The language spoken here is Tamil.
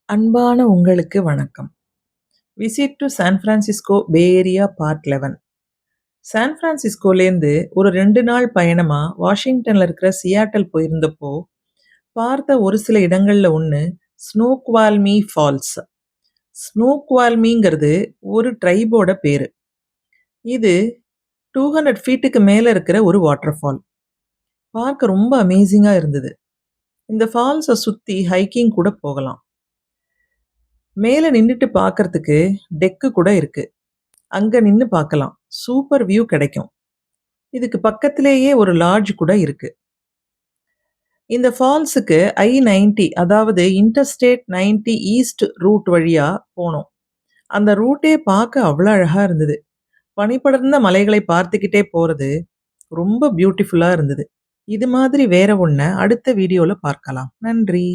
அன்பான உங்களுக்கு வணக்கம். Visit to San Francisco Bay Area part 11. San பிரான்சிஸ்கோலேருந்து ஒரு 2 நாள் பயணமா வாஷிங்டன்ல இருக்கிற சியாட்டல் போயிருந்தப்போ, பார்த்த ஒரு சில இடங்கள்ல ஒண்ணு ஸ்னோக்வால்மி ஃபால்ஸ். ஸ்னோக்வால்மிங்கிறது ஒரு ட்ரைபோட பேரு. இது 200 ஃபீட்டுக்கு மேல இருக்கிற ஒரு வாட்டர்ஃபால். பார்க்க ரொம்ப அமேசிங்கா இருந்தது. இந்த ஃபால்ஸ சுத்தி ஹைக்கிங் கூட போகலாம். மேல நின்னுட்டு பார்க்கறதுக்கு டெக்கு கூட இருக்கு. அங்க நின்னு பார்க்கலாம். சூப்பர் வியூ கிடைக்கும். இதுக்கு பக்கத்திலேயே ஒரு லாட்ஜ் கூட இருக்கு. இந்த ஃபால்ஸுக்கு I-90 அதாவது இன்டர்ஸ்டேட் 90 ஈஸ்ட் ரூட் வழியா போனோம். அந்த ரூட்டே பார்க்க அவ்வளோ அழகா இருந்தது. பனிபடர்ந்த மலைகளை பார்த்துக்கிட்டே போறது ரொம்ப பியூட்டிஃபுல்லா இருந்தது. இது மாதிரி வேற ஒண்ண அடுத்த வீடியோல பார்க்கலாம். நன்றி.